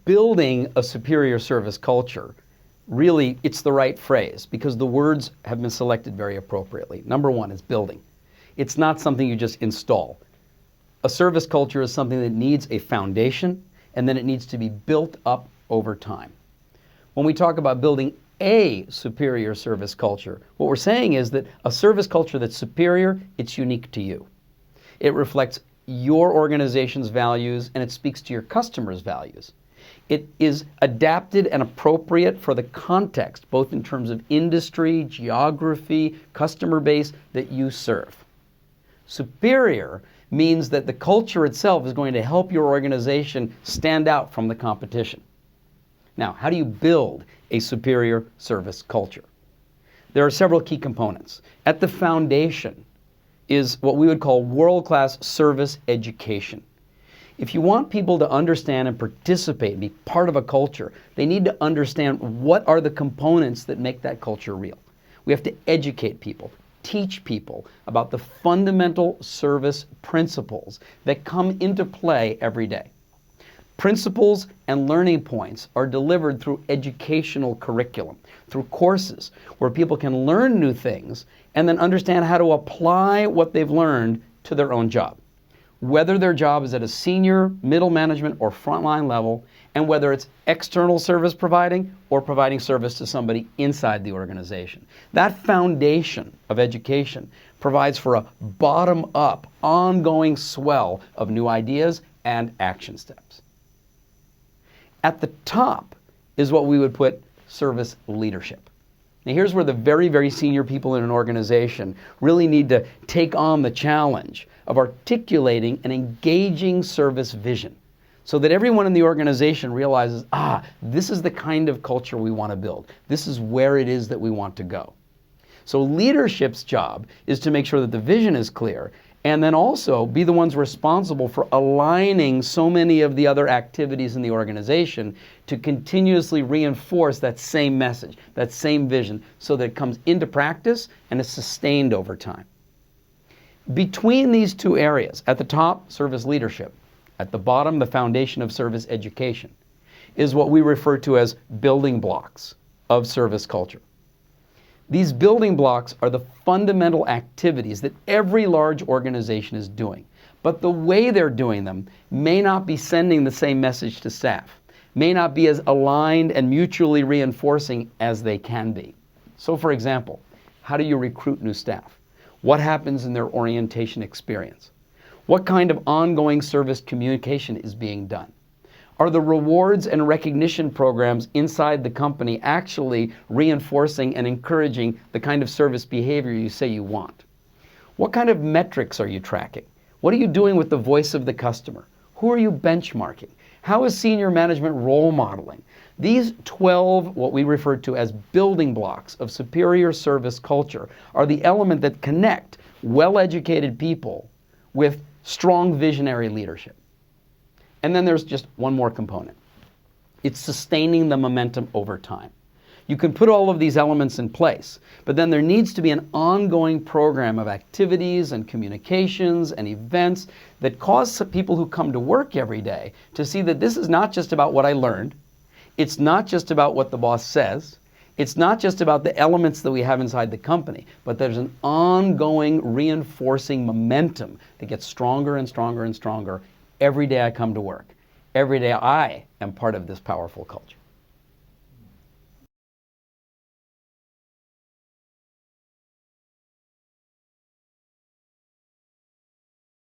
Building a superior service culture, really, it's the right phrase because the words have been selected very appropriately. Number one is building. It's not something you just install. A service culture is something that needs a foundation, and then it needs to be built up over time. When we talk about building a superior service culture, what we're saying is that a service culture that's superior, it's unique to you. It reflects your organization's values, and it speaks to your customers' values. It is adapted and appropriate for the context, both in terms of industry, geography, customer base that you serve. Superior means that the culture itself is going to help your organization stand out from the competition. Now, how do you build a superior service culture? There are several key components. At the foundation is what we would call world-class service education. If you want people to understand and participate and be part of a culture, they need to understand what are the components that make that culture real. We have to educate people, teach people about the fundamental service principles that come into play every day. Principles and learning points are delivered through educational curriculum, through courses where people can learn new things and then understand how to apply what they've learned to their own job. Whether their job is at a senior, middle management, or frontline level, and whether it's external service providing or providing service to somebody inside the organization. That foundation of education provides for a bottom-up, ongoing swell of new ideas and action steps. At the top is what we would put service leadership. Now here's where the very, very senior people in an organization really need to take on the challenge of articulating an engaging service vision so that everyone in the organization realizes, this is the kind of culture we want to build. This is where it is that we want to go. So leadership's job is to make sure that the vision is clear and then also be the ones responsible for aligning so many of the other activities in the organization to continuously reinforce that same message, that same vision, so that it comes into practice and is sustained over time. Between these two areas, at the top, service leadership, at the bottom, the foundation of service education, is what we refer to as building blocks of service culture. These building blocks are the fundamental activities that every large organization is doing, but the way they're doing them may not be sending the same message to staff, may not be as aligned and mutually reinforcing as they can be. So for example, how do you recruit new staff? What happens in their orientation experience? What kind of ongoing service communication is being done? Are the rewards and recognition programs inside the company actually reinforcing and encouraging the kind of service behavior you say you want? What kind of metrics are you tracking? What are you doing with the voice of the customer? Who are you benchmarking? How is senior management role modeling? These 12, what we refer to as building blocks of superior service culture, are the element that connect well-educated people with strong visionary leadership. And then there's just one more component. It's sustaining the momentum over time. You can put all of these elements in place, but then there needs to be an ongoing program of activities and communications and events that cause people who come to work every day to see that this is not just about what I learned. It's not just about what the boss says. It's not just about the elements that we have inside the company, but there's an ongoing reinforcing momentum that gets stronger and stronger and stronger every day I come to work. Every day I am part of this powerful culture.